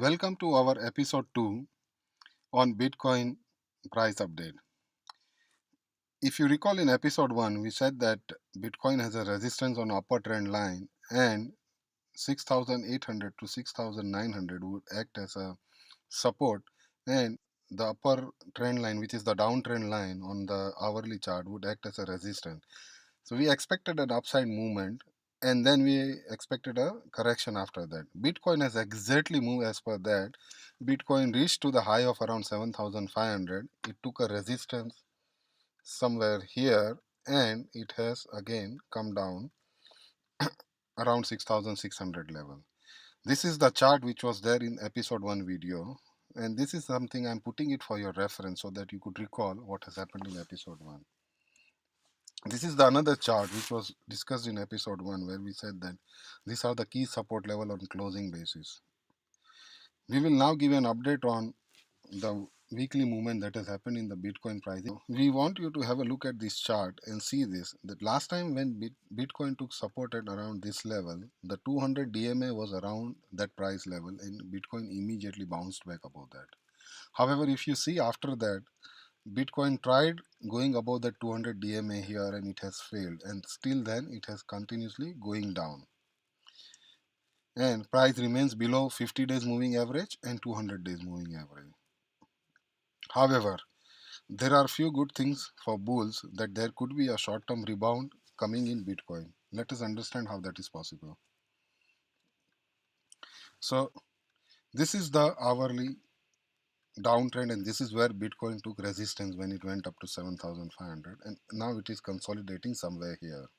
Welcome to our episode 2 on Bitcoin price update. If you recall in episode 1, we said that Bitcoin has a resistance on upper trend line and 6,800 to 6,900 would act as a support, and the upper trend line, which is the downtrend line on the hourly chart, would act as a resistance. So we expected an upside movement, and then we expected a correction after that. Bitcoin has exactly moved as per that. Bitcoin reached to the high of around 7,500. It took a resistance somewhere here, and it has again come down around 6,600 level. This is the chart which was there in episode 1 video, and this is something I'm putting it for your reference so that you could recall what has happened in episode 1. This is the another chart which was discussed in episode 1, where we said that these are the key support level on closing basis. We will now give an update on the weekly movement that has happened in the Bitcoin price. We want you to have a look at this chart and see this, that last time when Bitcoin took support at around this level, the 200 DMA was around that price level and Bitcoin immediately bounced back above that. However, if you see after that, Bitcoin tried going above the 200 DMA here and it has failed, and still then it has continuously going down, and price remains below 50 days moving average and 200 days moving average. However, there are few good things for bulls, that there could be a short term rebound coming in Bitcoin. Let us understand how that is possible. So this is the hourly downtrend, and this is where Bitcoin took resistance when it went up to 7,500, and now it is consolidating somewhere here.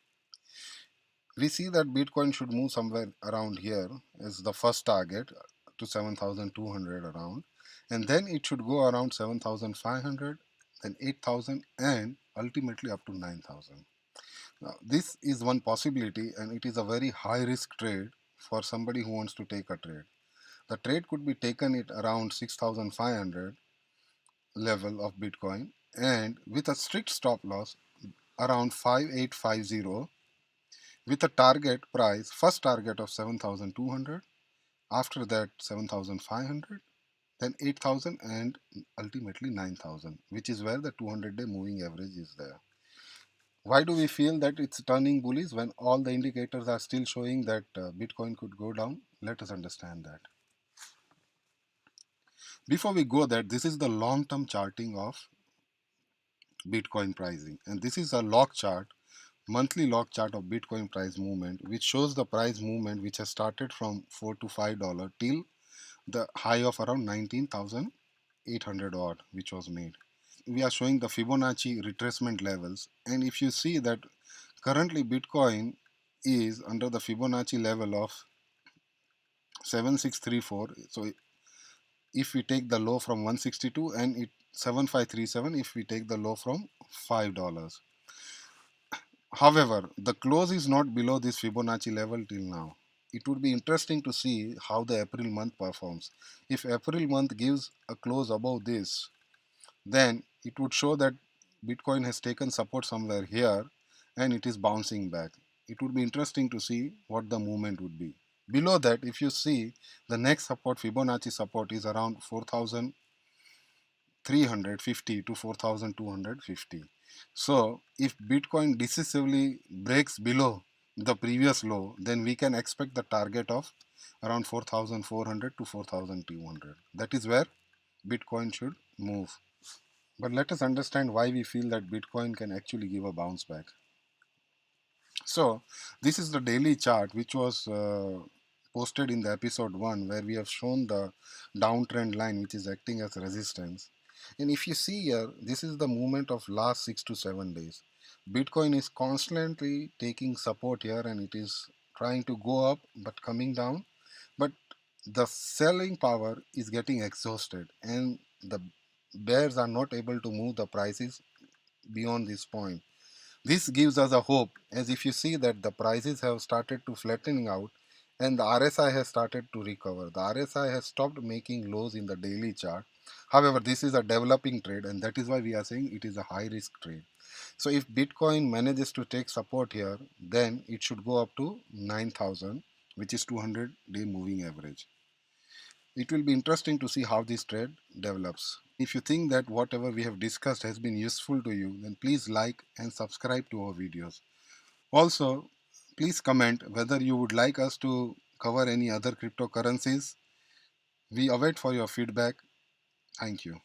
We see that Bitcoin should move somewhere around here as the first target to 7,200 around, and then it should go around 7,500, then 8,000, and ultimately up to 9,000. Now, this is one possibility, and it is a very high risk trade for somebody who wants to take a trade. The trade could be taken at around 6,500 level of Bitcoin, and with a strict stop loss around 5850, with a target price, first target of 7,200, after that 7,500, then 8,000, and ultimately 9,000, which is where the 200-day moving average is there. Why do we feel that it's turning bullish when all the indicators are still showing that Bitcoin could go down? Let us understand that. Before we go there, this is the long-term charting of Bitcoin pricing, and this is a log chart, monthly log chart of Bitcoin price movement, which shows the price movement which has started from $4 to $5 till the high of around 19,800 odd, which was made. We are showing the Fibonacci retracement levels, and if you see that currently Bitcoin is under the Fibonacci level of 7634. So if we take the low from 162, and it 7537 if we take the low from $5. However, the close is not below this Fibonacci level till now. It would be interesting to see how the April month performs. If April month gives a close above this, then it would show that Bitcoin has taken support somewhere here and it is bouncing back. It would be interesting to see what the movement would be. Below that, if you see, the next support, Fibonacci support, is around 4,350 to 4,250. So if Bitcoin decisively breaks below the previous low, then we can expect the target of around 4,400 to 4,200. That is where Bitcoin should move. But let us understand why we feel that Bitcoin can actually give a bounce back. So this is the daily chart which was posted in the episode 1, where we have shown the downtrend line which is acting as resistance. And if you see here, this is the movement of last 6 to 7 days. Bitcoin is constantly taking support here, and it is trying to go up but coming down. But the selling power is getting exhausted, and the bears are not able to move the prices beyond this point. This gives us a hope, as if you see that the prices have started to flattening out and the RSI has started to recover. The RSI has stopped making lows in the daily chart. However, this is a developing trade, and that is why we are saying it is a high risk trade. So if Bitcoin manages to take support here, then it should go up to 9,000, which is 200-day moving average. It will be interesting to see how this trade develops. If you think that whatever we have discussed has been useful to you, then please like and subscribe to our videos. Also, please comment whether you would like us to cover any other cryptocurrencies. We await for your feedback. Thank you.